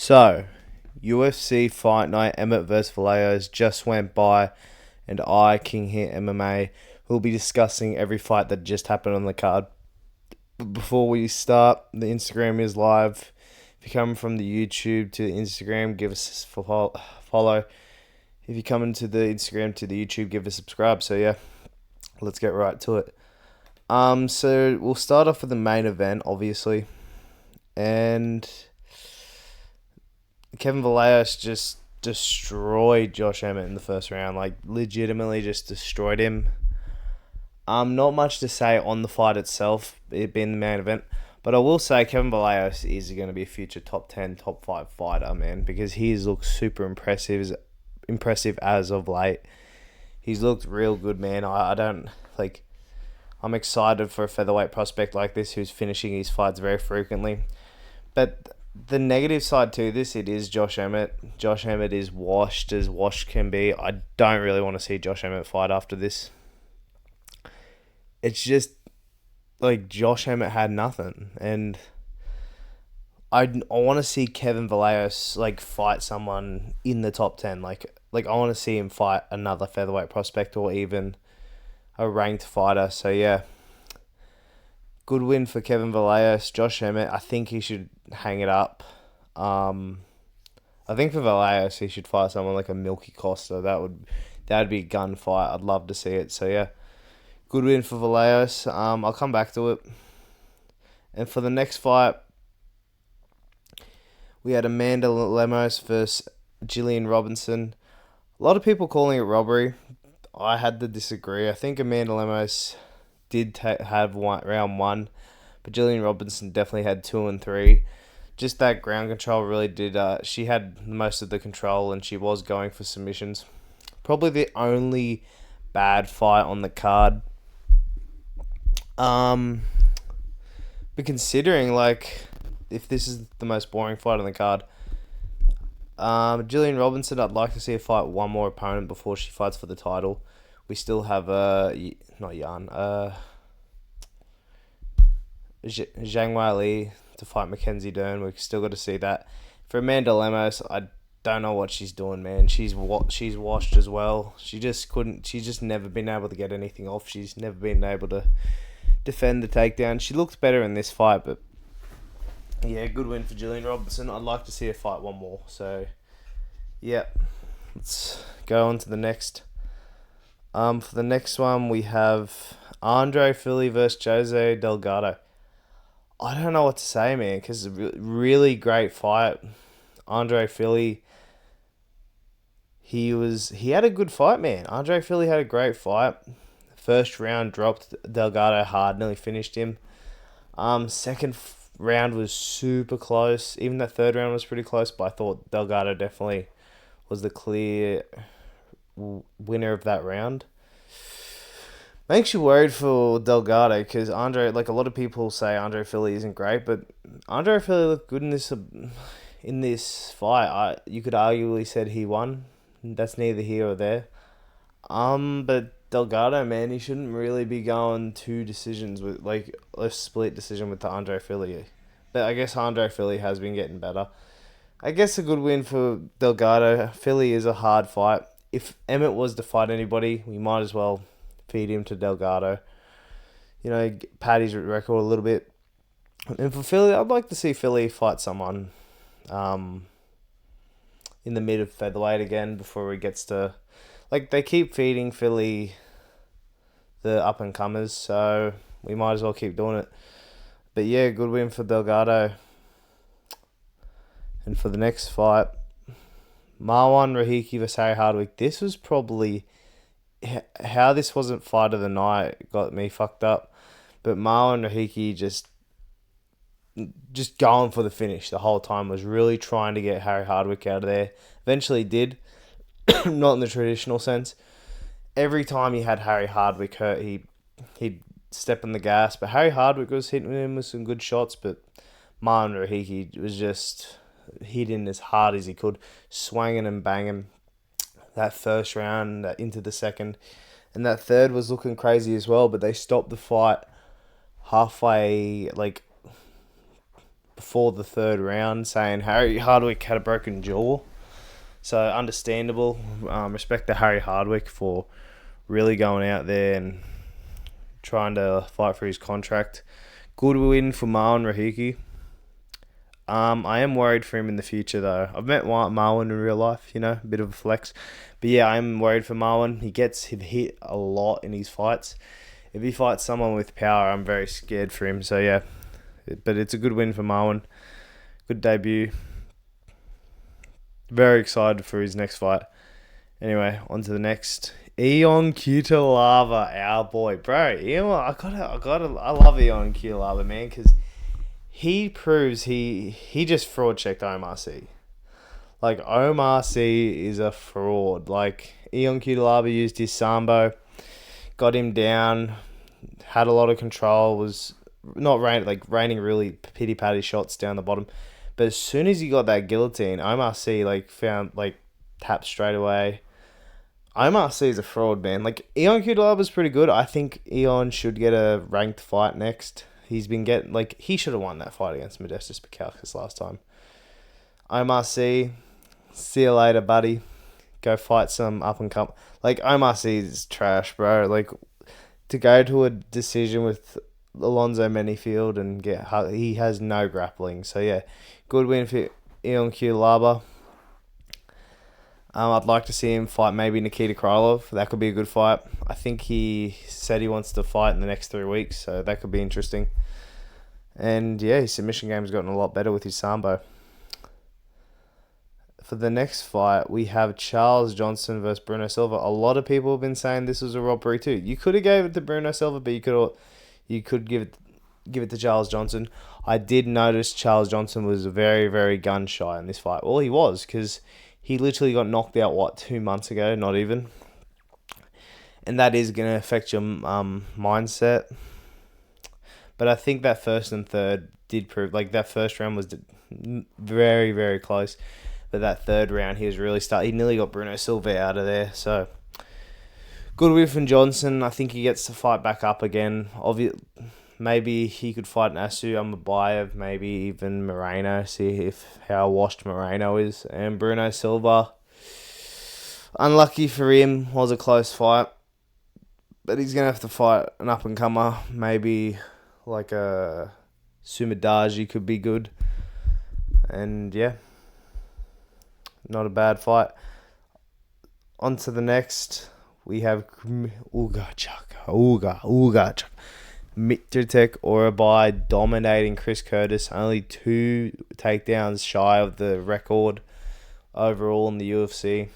So, UFC Fight Night, Emmet vs Vallejos just went by, and I, King Hit MMA, will be discussing every fight that just happened on the card. But before we start, the Instagram is live. If you're coming from the YouTube to the Instagram, give us a follow. If you're coming to the Instagram to the YouTube, give us a subscribe. So yeah, let's get right to it. So we'll start off with the main event, obviously, and Kevin Vallejos just destroyed Josh Emmett in the first round. Like, legitimately just destroyed him. Not much to say on the fight itself, it being the main event. But I will say Kevin Vallejos is going to be a future top 10, top 5 fighter, man. Because he's looked super impressive as of late. He's looked real good, man. I don't, like... I'm excited for a featherweight prospect like this who's finishing his fights very frequently. But the negative side to this, it is Josh Emmett. Josh Emmett is washed as washed can be. I don't really want to see Josh Emmett fight after this. It's just, like, Josh Emmett had nothing. And I want to see Kevin Vallejos, like, fight someone in the top 10. Like I want to see him fight another featherweight prospect or even a ranked fighter. So yeah, good win for Kevin Vallejos. Josh Emmett, I think he should hang it up. I think for Vallejos, he should fight someone like a Milky Costa. That would be a gunfight. I'd love to see it. So yeah, good win for Vallejos. I'll come back to it. And for the next fight, we had Amanda Lemos versus Gillian Robinson. A lot of people calling it robbery. I had to disagree. I think Amanda Lemos did have round one, but Gillian Robinson definitely had 2 and 3. Just that ground control really did. She had most of the control, and she was going for submissions. Probably the only bad fight on the card. But considering, like, if this is the most boring fight on the card, Gillian Robinson, I'd like to see her fight one more opponent before she fights for the title. We still have Zhang Weili to fight Mackenzie Dern. We've still got to see that. For Amanda Lemos, I don't know what she's doing, man. She's washed as well. She just couldn't. She's just never been able to get anything off. She's never been able to defend the takedown. She looked better in this fight, but yeah, good win for Gillian Robinson. I'd like to see her fight one more. So, yeah, let's go on to the next. For the next one, we have Andre Fili versus Jose Delgado. I don't know what to say, man, because it's a really great fight. Andre Fili, he had a good fight, man. Andre Fili had a great fight. First round dropped Delgado hard, nearly finished him. Second round was super close. Even that third round was pretty close, but I thought Delgado definitely was the clear winner of that round. Makes you worried for Delgado because Andre, like, a lot of people say Andre Fili isn't great, but Andre Fili looked good in this fight. You could arguably said he won. That's neither here or there. But Delgado, man, he shouldn't really be going 2 decisions with, like, a split decision with the Andre Fili. But I guess Andre Fili has been getting better. I guess a good win for Delgado. Fili is a hard fight. If Emmet was to fight anybody, we might as well feed him to Delgado. You know, pad his record a little bit. And for Fili, I'd like to see Fili fight someone in the mid of featherweight again before he gets to... Like, they keep feeding Fili the up-and-comers, so we might as well keep doing it. But yeah, good win for Delgado. And for the next fight, Marwan Rahiki vs Harry Hardwick. This was probably... How this wasn't fight of the night got me fucked up. But Marwan Rahiki just going for the finish the whole time. Was really trying to get Harry Hardwick out of there. Eventually did. Not in the traditional sense. Every time he had Harry Hardwick hurt, he'd step on the gas. But Harry Hardwick was hitting him with some good shots. But Marwan Rahiki was just hitting as hard as he could. Swinging and banging. That first round into the second. And that third was looking crazy as well. But they stopped the fight halfway, like, before the third round saying Harry Hardwick had a broken jaw. So understandable. Respect to Harry Hardwick for really going out there and trying to fight for his contract. Good win for Marwan Rahiki. I am worried for him in the future though. I've met Marwan in real life, a bit of a flex. But yeah, I'm worried for Marwan. He gets hit a lot in his fights. If he fights someone with power, I'm very scared for him. So yeah, but it's a good win for Marwan. Good debut. Very excited for his next fight. Anyway, on to the next. Ion Cutelaba, our boy, bro. I love Ion Cutelaba, man, because he proves he just fraud checked Omar C. Like, Omar C is a fraud. Like, Ion Cutelaba used his sambo, got him down, had a lot of control, was not raining really pity patty shots down the bottom. But as soon as he got that guillotine, Omar C found tapped straight away. Omar C is a fraud, man. Like, Ion Cutelaba was pretty good. I think Ion should get a ranked fight next. He's been getting he should have won that fight against Modestas Bukauskas last time. Omar C, see you later, buddy. Go fight some up and come. Omar C is trash, bro. To go to a decision with Alonzo Menifield and he has no grappling. So yeah, good win for Ion Cutelaba. I'd like to see him fight maybe Nikita Krylov. That could be a good fight. I think he said he wants to fight in the next 3 weeks, so that could be interesting. And yeah, his submission game's gotten a lot better with his sambo. For the next fight, we have Charles Johnson versus Bruno Silva. A lot of people have been saying this was a robbery too. You could have gave it to Bruno Silva, but you could give it to Charles Johnson. I did notice Charles Johnson was very, very gun shy in this fight. Well, he was, because he literally got knocked out, 2 months ago? Not even. And that is going to affect your mindset. But I think that first and third did prove, that first round was very, very close. But that third round, he nearly got Bruno Silva out of there. So, good win from Johnson. I think he gets to fight back up again. Maybe he could fight Nasu Amabayev, maybe even Moreno, see how washed Moreno is. And Bruno Silva, unlucky for him, was a close fight. But he's going to have to fight an up-and-comer, maybe a Sumadaji could be good. And yeah, not a bad fight. On to the next, we have Uga. Mitritek Orabai dominating Chris Curtis, only 2 takedowns shy of the record overall in the UFC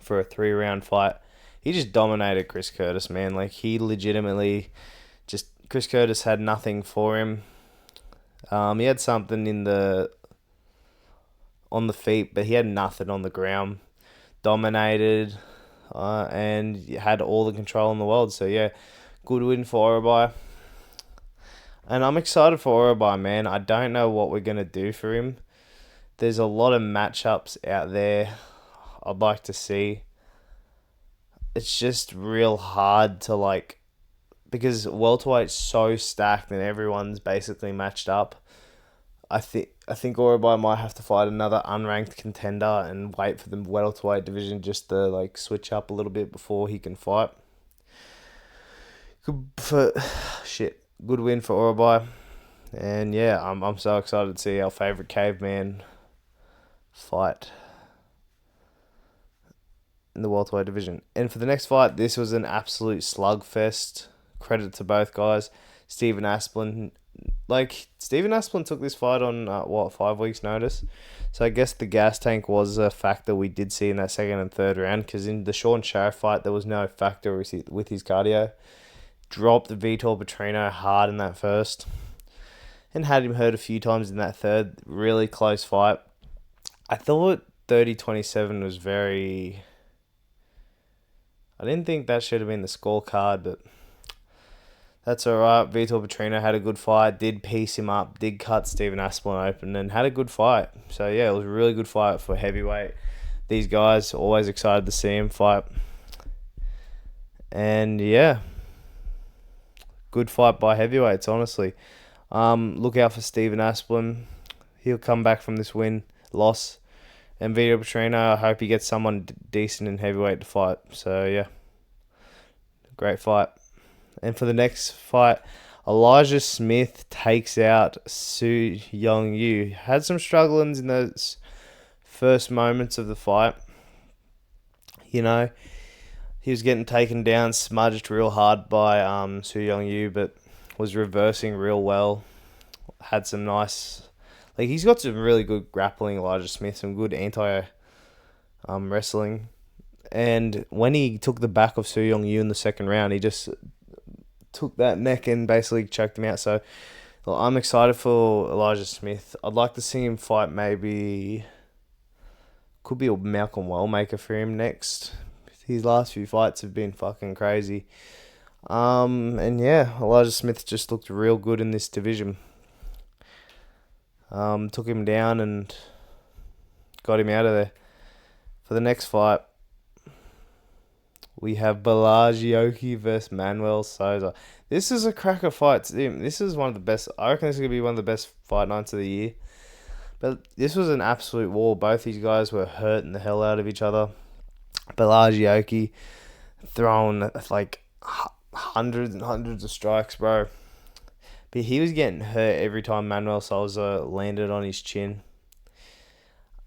for a 3-round fight. He just dominated Chris Curtis, man. He legitimately Chris Curtis had nothing for him. He had something on the feet, but he had nothing on the ground. Dominated, and had all the control in the world. So yeah, good win for Orabai. And I'm excited for Orabai, man. I don't know what we're going to do for him. There's a lot of matchups out there I'd like to see. It's just real hard to because welterweight's so stacked and everyone's basically matched up. I think Orabai might have to fight another unranked contender and wait for the welterweight division just to switch up a little bit before he can fight. Good win for Orabai. And yeah, I'm so excited to see our favourite caveman fight in the welterweight division. And for the next fight, this was an absolute slugfest. Credit to both guys. Stephen Asplin took this fight on 5 weeks notice. So I guess the gas tank was a factor we did see in that second and third round, because in the Sean Sharif fight there was no factor with his cardio. Dropped Vitor Petrino hard in that first and had him hurt a few times in that third. Really close fight. I thought 30-27 was very... I didn't think that should have been the scorecard, but that's alright. Vitor Petrino had a good fight, did piece him up, did cut Stephen Asplin open, and had a good fight. So yeah, it was a really good fight for heavyweight. These guys, always excited to see him fight. And yeah, good fight by heavyweights, honestly. Look out for Steven Asplin. He'll come back from this loss. And Vito Petrino, I hope he gets someone decent in heavyweight to fight. So, yeah, great fight. And for the next fight, Elijah Smith takes out Su Young Yu. Had some strugglings in those first moments of the fight. You know, he was getting taken down, smudged real hard by Su Young Yu, but was reversing real well. Had some nice... Like, he's got some really good grappling, Elijah Smith, some good wrestling. And when he took the back of Su Young Yu in the second round, he just took that neck and basically choked him out. So, well, I'm excited for Elijah Smith. I'd like to see him fight maybe... Could be a Malcolm Wellmaker for him next. His last few fights have been fucking crazy. And yeah, Elijah Smith just looked real good in this division. Took him down and got him out of there. For the next fight, we have Vallejos versus Manuel Souza. This is a cracker fight. This is one of the best. I reckon this is going to be one of the best fight nights of the year. But this was an absolute war. Both these guys were hurting the hell out of each other. Vallejos throwing like hundreds and hundreds of strikes, bro. But he was getting hurt every time Manuel Souza landed on his chin.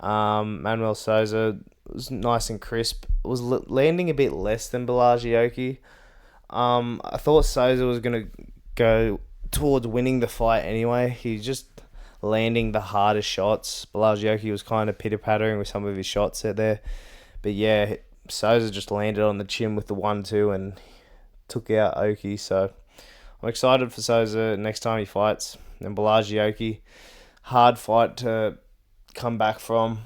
Manuel Souza was nice and crisp. Was landing a bit less than Vallejos. I thought Souza was going to go towards winning the fight anyway. He's just landing the hardest shots. Vallejos was kind of pitter-pattering with some of his shots out there. But yeah, Souza just landed on the chin with the 1-2 and took out Oki. So I'm excited for Souza next time he fights. And Vallejos, hard fight to come back from.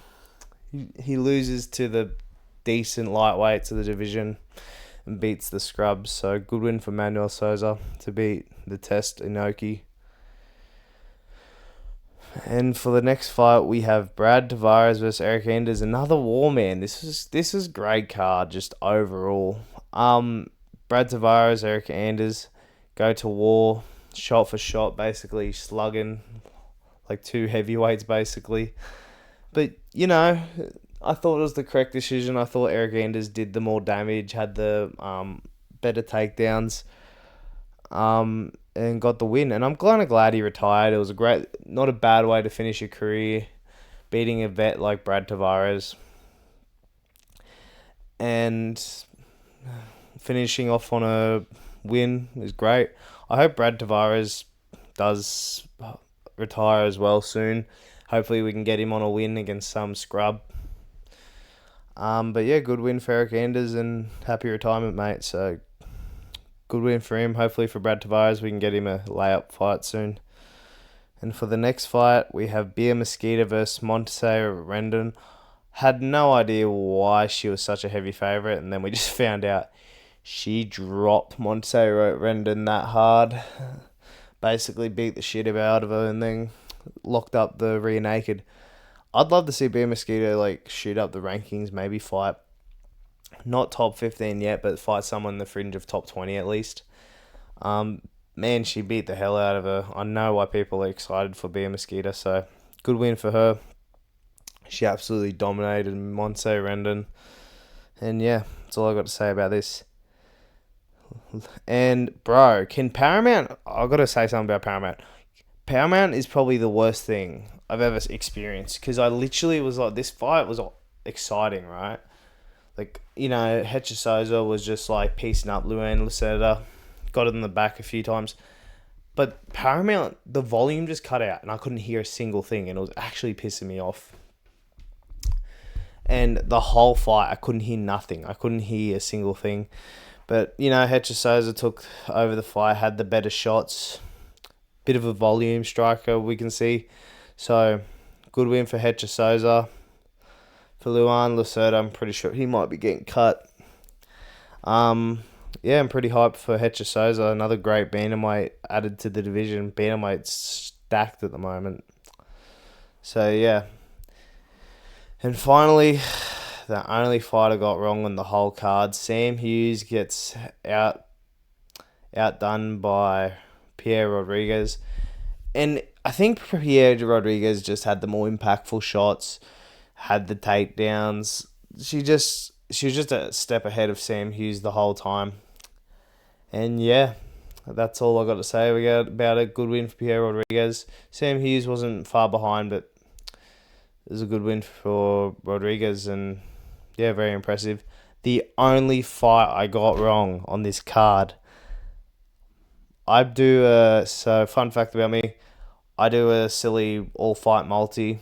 He loses to the decent lightweights of the division and beats the scrubs. So good win for Manuel Souza to beat the test Inoki. And for the next fight, we have Brad Tavares versus Eric Anders. Another war, man. This is great card just overall. Brad Tavares, Eric Anders go to war, shot for shot, basically slugging like two heavyweights, basically. But you know, I thought it was the correct decision. I thought Eric Anders did the more damage, had the better takedowns. And got the win. And I'm kind of glad he retired. It was not a bad way to finish your career, beating a vet like Brad Tavares. And finishing off on a win is great. I hope Brad Tavares does retire as well soon. Hopefully we can get him on a win against some scrub. But yeah, good win for Eric Anders and happy retirement, mate. So good win for him. Hopefully for Brad Tavares, we can get him a layup fight soon. And for the next fight, we have Bia Mesquita versus Montse Rendon. Had no idea why she was such a heavy favourite, and then we just found out she dropped Montse Rendon that hard. Basically beat the shit out of her and then locked up the rear naked. I'd love to see Bia Mesquita shoot up the rankings, maybe fight not top 15 yet, but fight someone in the fringe of top 20 at least. Man, she beat the hell out of her. I know why people are excited for Bia Mesquita, so good win for her. She absolutely dominated Montse Rendon. And yeah, that's all I got to say about this. And bro, can Paramount... I've got to say something about Paramount. Paramount is probably the worst thing I've ever experienced, because I literally was like, this fight was exciting, right? Hetcher Souza was just piecing up Luan Luceta, got it in the back a few times. But Paramount, the volume just cut out and I couldn't hear a single thing, and it was actually pissing me off. And the whole fight, I couldn't hear nothing. I couldn't hear a single thing. But, Hetcher Souza took over the fight, had the better shots. Bit of a volume striker, we can see. So, good win for Hetcher Souza. For Luan Luceta, I'm pretty sure he might be getting cut. Yeah, I'm pretty hyped for Hetcher Souza. Another great bantamweight added to the division. Bantamweight's stacked at the moment. So, yeah. And finally, the only fight I got wrong on the whole card. Sam Hughes gets outdone by Pierre Rodriguez. And I think Pierre Rodriguez just had the more impactful shots, had the takedowns. She was just a step ahead of Sam Hughes the whole time. And yeah, that's all I got to say. We got about a good win for Pierre Rodriguez. Sam Hughes wasn't far behind, but it was a good win for Rodriguez, and yeah, very impressive. The only fight I got wrong on this card, so fun fact about me, I do a silly all fight multi.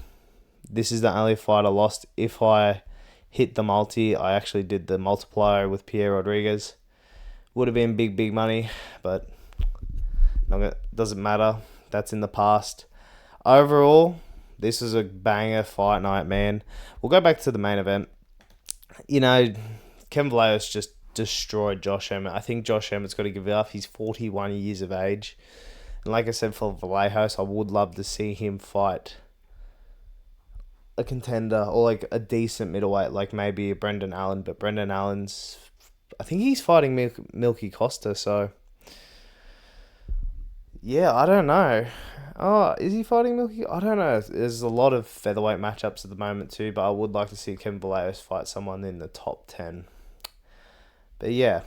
This is the only fight I lost. If I hit the multi, I actually did the multiplier with Pierre Rodriguez. Would have been big money, but doesn't matter. That's in the past. Overall, this was a banger fight night, man. We'll go back to the main event. You know, Kevin Vallejos just destroyed Josh Emmett. I think Josh Emmett's got to give it up. He's 41 years of age. And like I said, for Vallejos, I would love to see him fight a contender or like a decent middleweight, like maybe a Brendan Allen. But Brendan Allen's, I think he's fighting Milky Costa, so yeah, I don't know. Oh, is he fighting Milky? I don't know. There's a lot of featherweight matchups at the moment too, but I would like to see Kevin Vallejos fight someone in the top 10. But yeah.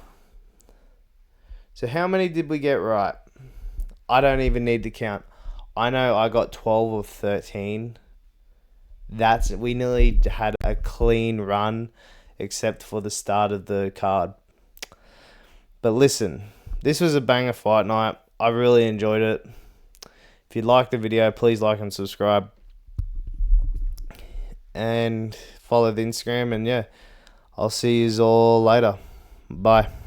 So how many did we get right? I don't even need to count. I know I got 12 of 13. We nearly had a clean run, except for the start of the card. But listen, this was a banger fight night. I really enjoyed it. If you liked the video, please like and subscribe. And follow the Instagram. And yeah, I'll see you all later. Bye.